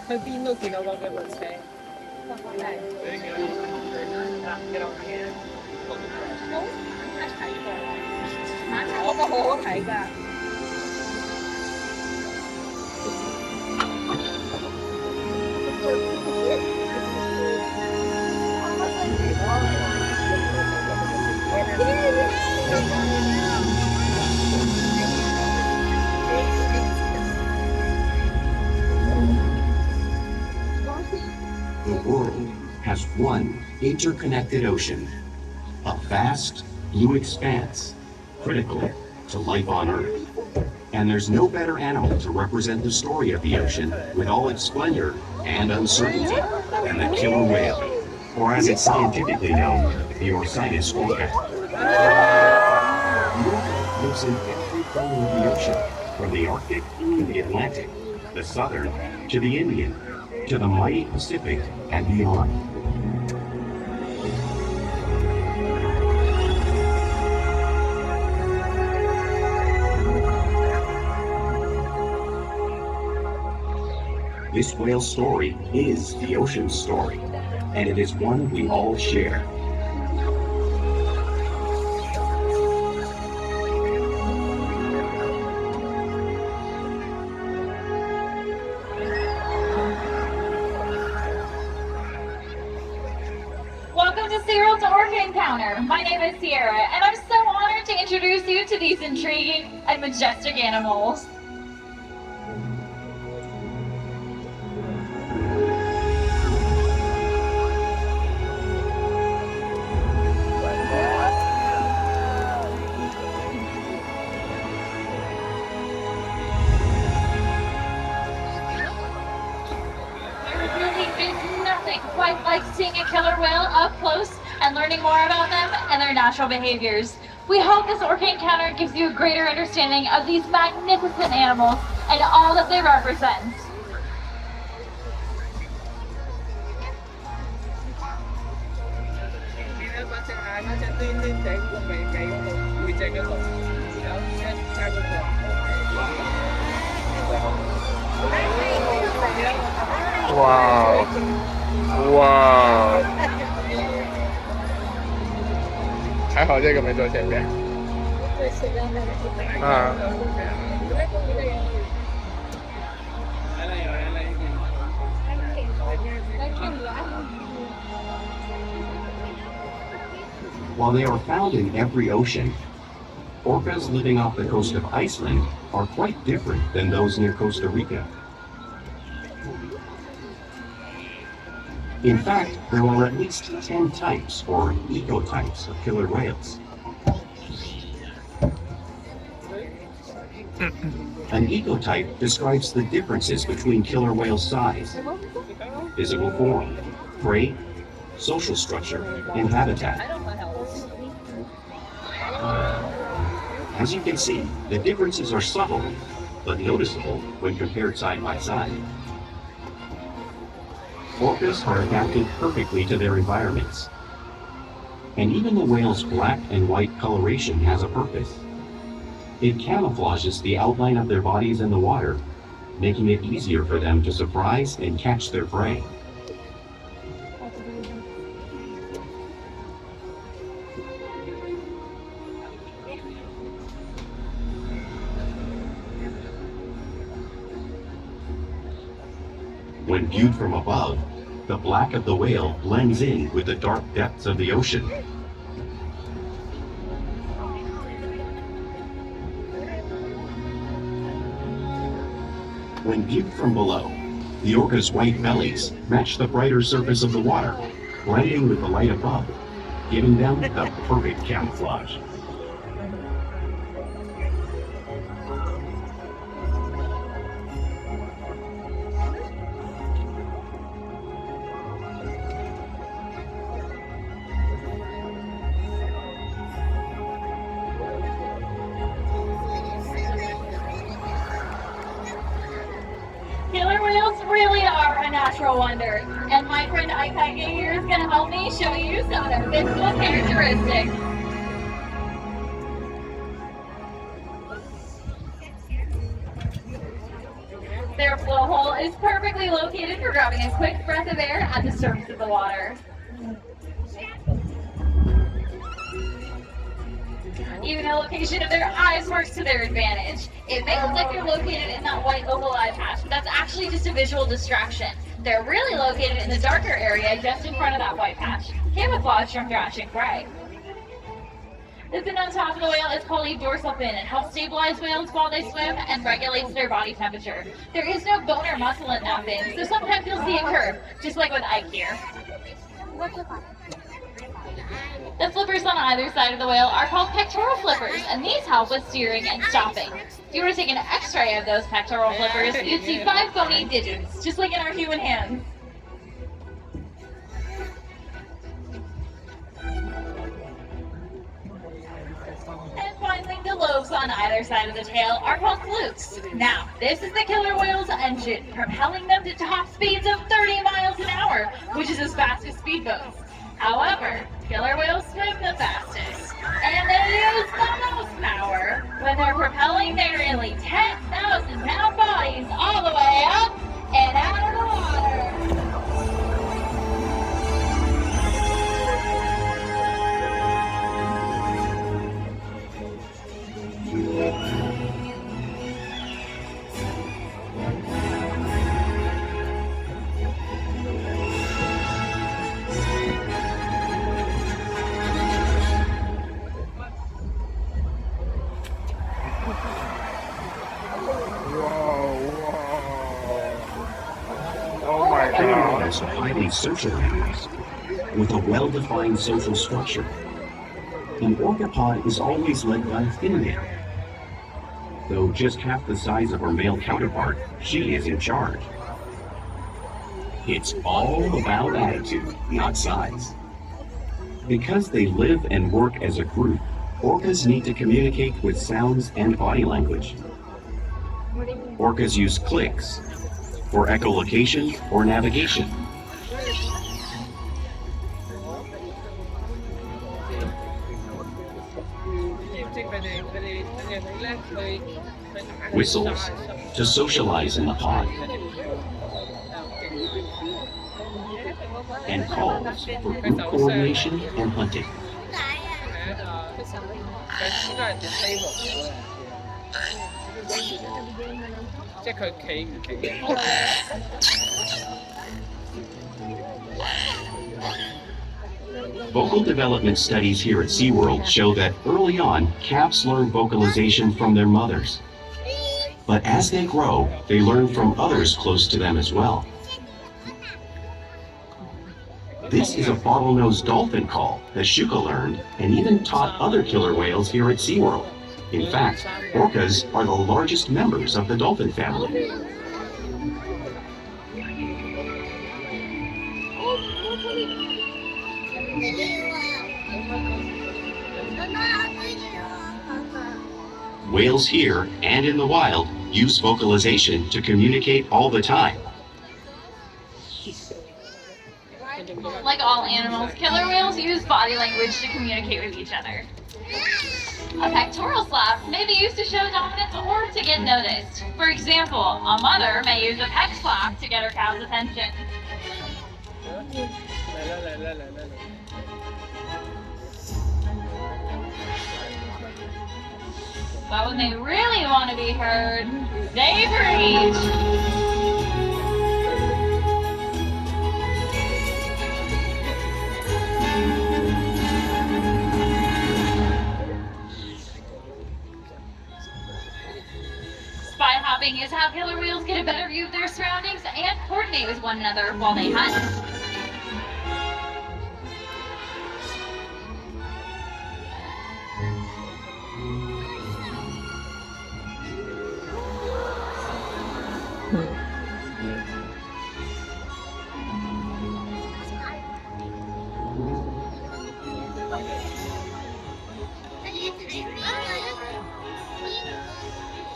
去邊都見到嗰幾部車。嗰個好好睇㗎。The world has one interconnected ocean, a vast blue expanse critical to life on Earth. And there's no better animal to represent the story of the ocean with all its splendor and uncertainty than the killer whale, or as it's scientifically known, the Orcas orca. The orca lives in every corner of the ocean, from the Arctic to the Atlantic, the Southern to the Indian, to the mighty Pacific and beyond. This whale's story is the ocean's story, and it is one we all share. Welcome to Orca Encounter. My name is Sierra, and I'm so honored to introduce you to these intriguing and majestic animals. Quite like seeing a killer whale up close and learning more about them and their natural behaviors. We hope this Orca Encounter gives you a greater understanding of these magnificent animals and all that they represent. Wow. Wow. 还好这个没坐前面。啊。While they are found in every ocean, orcas living off the coast of Iceland are quite different than those near Costa Rica. In fact, there are at least 10 types, or ecotypes, of killer whales. An ecotype describes the differences between killer whale size, physical form, prey, social structure, and habitat. As you can see, the differences are subtle, but noticeable when compared side by side. Orcas are adapted perfectly to their environments. And even the whale's black and white coloration has a purpose. It camouflages the outline of their bodies in the water, making it easier for them to surprise and catch their prey. When viewed from above, the black of the whale blends in with the dark depths of the ocean. When viewed from below, the orca's white bellies match the brighter surface of the water, blending with the light above, giving them the perfect camouflage. Killer whales really are a natural wonder, and my friend Aikage here is going to help me show you some of their physical characteristics. perfectly located for grabbing a quick breath of air at the surface of the water. Even the location of their eyes works to their advantage. It may look like they're located in that white oval eye patch, but that's actually just a visual distraction. They're really located in the darker area just in front of that white patch, camouflaged from thrash and prey. The fin on top of the whale is called a dorsal fin. It helps stabilize whales while they swim and regulates their body temperature. There is no bone or muscle in that fin, so sometimes you'll see a curve, just like with Ike here. The flippers on either side of the whale are called pectoral flippers, and these help with steering and stopping. If you were to take an x-ray of those pectoral flippers, you'd see 5 bony digits, just like in our human hands. And finally, the lobes on either side of the tail are called flukes. Now, this is the killer whale's engine, propelling them to top speeds of 30 miles an hour, which is as fast as speedboats. However, killer whales swim the fastest, and they use the most power when they're propelling their nearly 10,000-pound bodies all the way up and out of the water. Animals are highly social animals with a well-defined social structure. An orca pod is always led by a female. Though just half the size of her male counterpart, she is in charge. It's all about attitude, not size. Because they live and work as a group, orcas need to communicate with sounds and body language. Orcas use clicks for echolocation or navigation. Whistles to socialize in the pod. And calls for group coordination and hunting. Vocal development studies here at SeaWorld show that early on, calves learn vocalization from their mothers. But as they grow, they learn from others close to them as well. This is a bottlenose dolphin call that Shuka learned and even taught other killer whales here at SeaWorld. In fact, orcas are the largest members of the dolphin family. Whales here and in the wild use vocalization to communicate all the time. Like all animals, killer whales use body language to communicate with each other. A pectoral slap may be used to show dominance or to get noticed. For example, a mother may use a pec slap to get her cow's attention. But when they really want to be heard, they preach. Spy hopping is how killer whales get a better view of their surroundings and coordinate with one another while they hunt.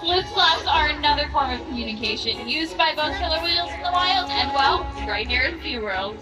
Fluke slaps are another form of communication used by both killer whales in the wild and, well, right here in SeaWorld.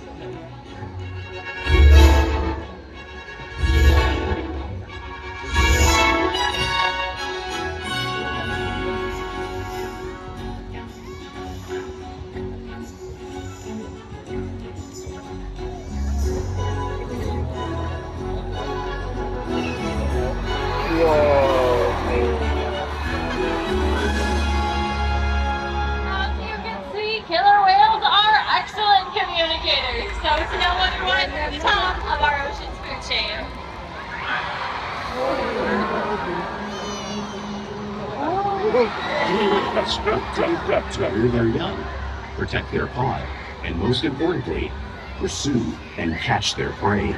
orcas work together to rear their young, protect their pod, and most importantly, pursue and catch their prey.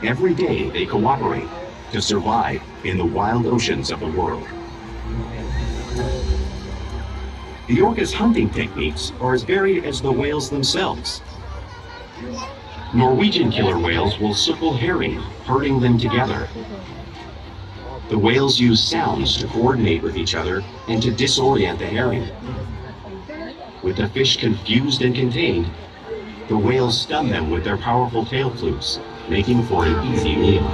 Every day they cooperate to survive in the wild oceans of the world. The orcas' hunting techniques are as varied as the whales themselves. Norwegian killer whales will suckle herring, herding them together. The whales use sounds to coordinate with each other and to disorient the herring. With the fish confused and contained, the whales stun them with their powerful tail flukes, making for an easy meal.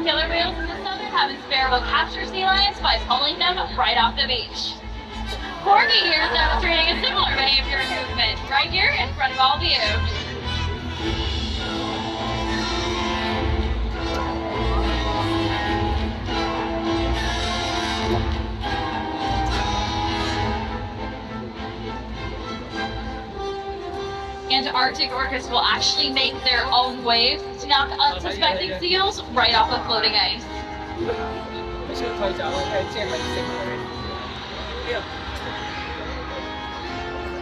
Killer whales in the southern hemisphere will capture sea lions by pulling them right off the beach. Porgy here is demonstrating a similar behavior and movement right here in front of all view. Antarctic orcas will actually make their own waves to knock unsuspecting seals right off of floating ice.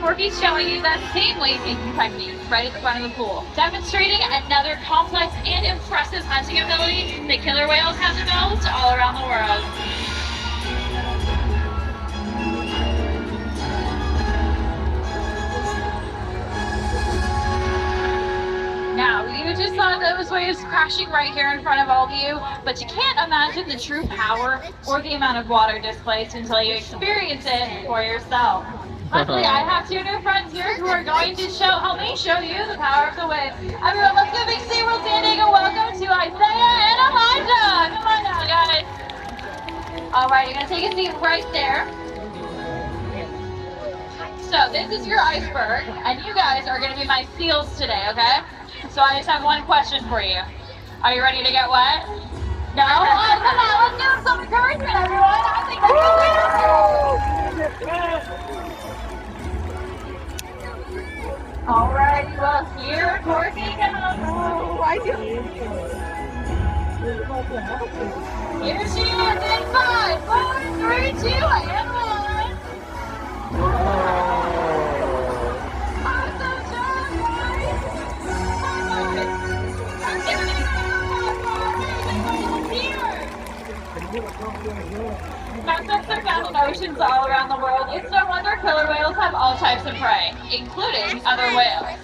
Porky's showing you that same wave making technique right at the front of the pool, demonstrating another complex and impressive hunting ability that killer whales have developed all around the world. Now, you just saw those waves crashing right here in front of all of you, but you can't imagine the true power or the amount of water displaced until you experience it for yourself. Luckily, I have two new friends here who are going to help me show you the power of the wave. Everyone, let's give a big SeaWorld San Diego welcome to Isaiah and Elijah. Come on now, guys. All right, you're gonna take a seat right there. So this is your iceberg, and you guys are gonna be my seals today, okay? So I just have one question for you. Are you ready to get wet? No? Oh, come on, let's give them some encouragement, everyone. I think that's good. All right, well, here, Corky, come on. Here she is in 5, 4, 3, 2, and 1. Awesome job, guys. Sunsets are found in oceans all around the world. It's no wonder killer whales have all types of prey, including other whales.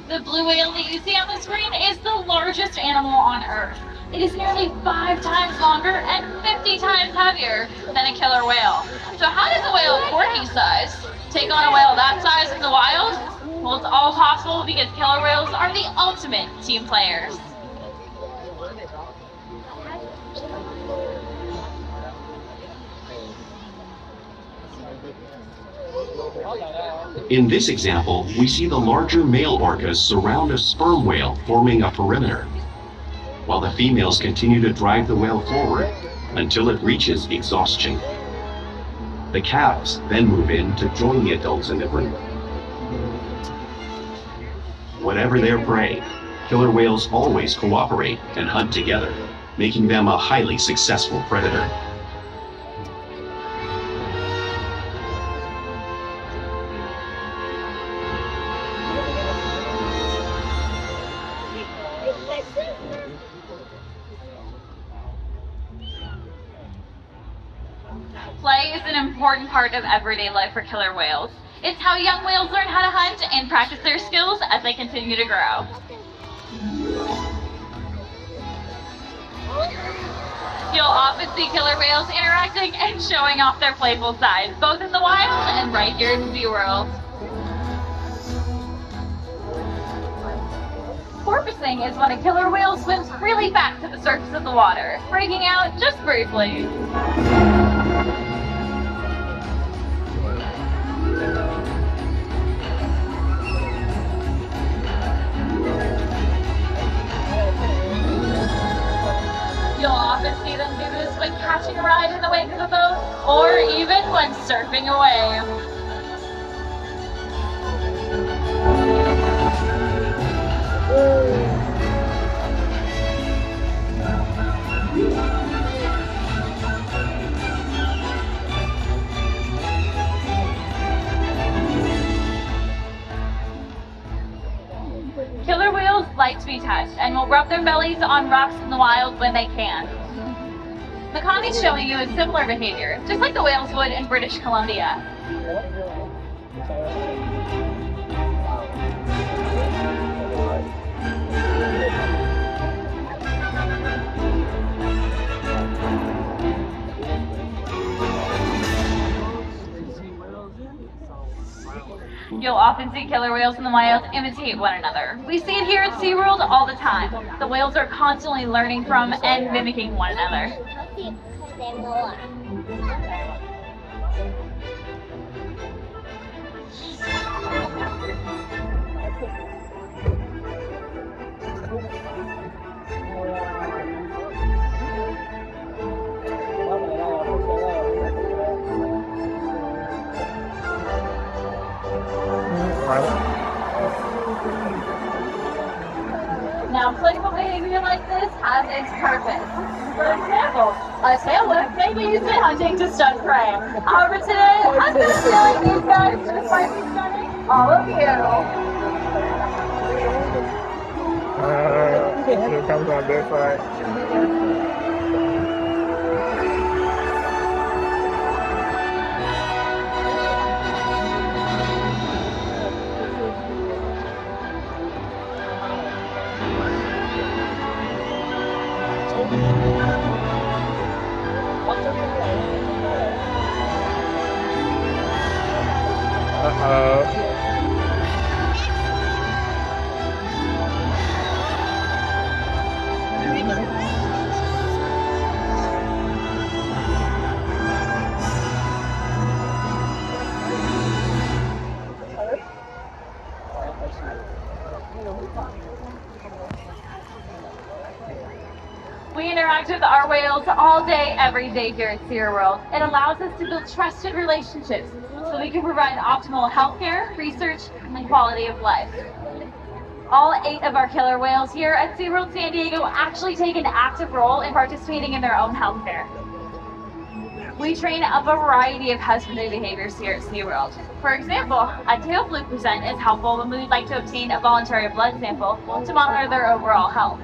The blue whale that you see on the screen is the largest animal on Earth. It is nearly 5 times longer and 50 times heavier than a killer whale. So how does a whale of Porky's size take on a whale that size in the wild? Well, it's all possible because killer whales are the ultimate team players. In this example, we see the larger male orcas surround a sperm whale, forming a perimeter, while the females continue to drive the whale forward until it reaches exhaustion. The calves then move in to join the adults in the group. Whatever their prey, killer whales always cooperate and hunt together, making them a highly successful predator. Play is an important part of everyday life for killer whales. It's how young whales learn how to hunt and practice their skills as they continue to grow. You'll often see killer whales interacting and showing off their playful side, both in the wild and right here in SeaWorld. Porpoising is when a killer whale swims really fast to the surface of the water, breaking out just briefly. You'll often see them do this when catching a ride in the wake of a boat, or even when surfing a wave. Killer whales like to be touched and will rub their bellies on rocks in the wild when they can. Makani's showing you a similar behavior, just like the whales would in British Columbia. You'll often see killer whales in the wild imitate one another. We see it here at SeaWorld all the time. The whales are constantly learning from and mimicking one another. Now, playful behavior like this has its purpose. For example, a sailor may be used in hunting to stun prey. However, today, I'm going to stealing these guys just by stunning all of you. Here comes on this side. We interact with our whales all day, every day here at SeaWorld. It allows us to build trusted relationships so we can provide optimal healthcare, research, and quality of life. All 8 of our killer whales here at SeaWorld San Diego actually take an active role in participating in their own healthcare. We train a variety of husbandry behaviors here at SeaWorld. For example, a tail fluke present is helpful when we'd like to obtain a voluntary blood sample to monitor their overall health.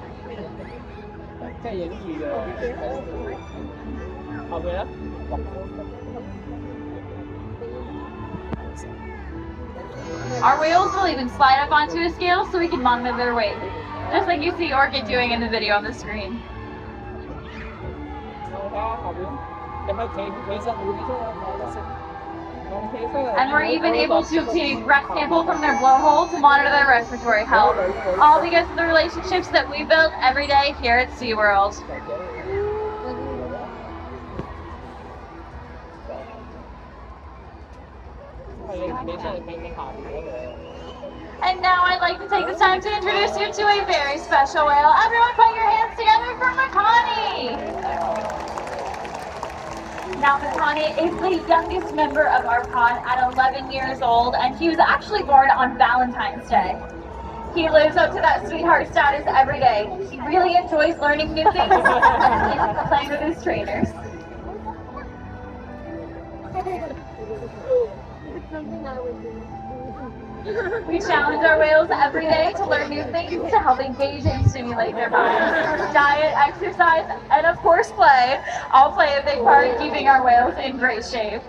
Our whales will even slide up onto a scale so we can monitor their weight, just like you see Orca doing in the video on the screen. And we're even able to obtain a breath sample from their blowhole to monitor their respiratory health, all because of the relationships that we build every day here at SeaWorld. And now I'd like to take this time to introduce you to a very special whale. Everyone put your hands together for Makani! Now, Makani is the youngest member of our pod at 11 years old, and he was actually born on Valentine's Day. He lives up to that sweetheart status every day. He really enjoys learning new things and playing with his trainers. We challenge our whales every day to learn new things to help engage and stimulate their minds. Diet, exercise, and of course play all play a big part in keeping our whales in great shape.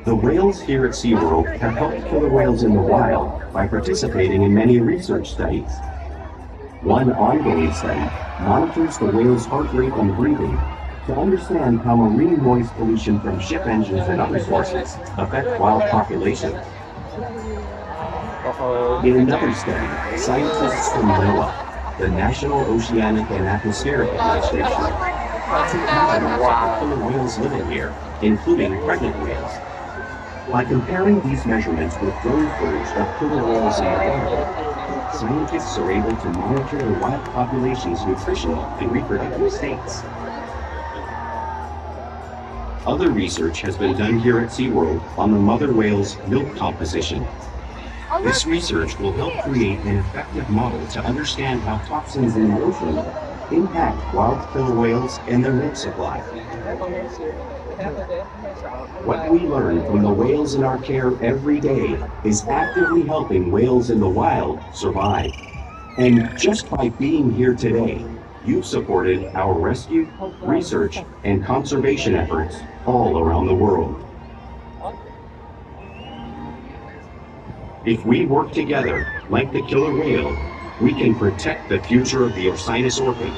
The whales here at SeaWorld have helped killer whales in the wild by participating in many research studies. One ongoing study monitors the whale's heart rate and breathing to understand how marine noise pollution from ship engines and other sources affect wild populations. Uh-oh. In another study, scientists from NOAA, the National Oceanic and Atmospheric Administration, determined that killer whales living here, including pregnant whales. By comparing these measurements with drone footage of killer whales in the wild, scientists are able to monitor the wild population's nutritional and reproductive states. Other research has been done here at SeaWorld on the mother whale's milk composition. This research will help create an effective model to understand how toxins in the ocean impact wild killer whales and their milk supply. What we learn from the whales in our care every day is actively helping whales in the wild survive. And just by being here today, you've supported our rescue, research, and conservation efforts all around the world. If we work together, like the killer whale, we can protect the future of the Orcinus orca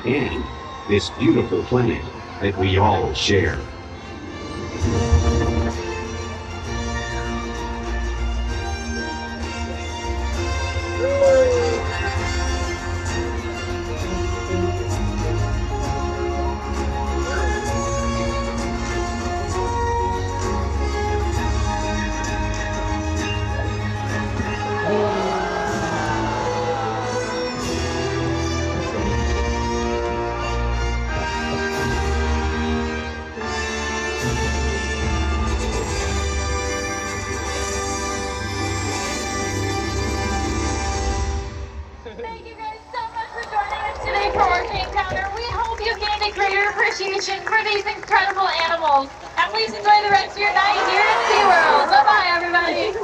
and this beautiful planet that we all share. Thank you guys so much for joining us today for Orca Encounter. We hope you gained a greater appreciation for these incredible animals. And please enjoy the rest of your night here at SeaWorld. Bye-bye, everybody.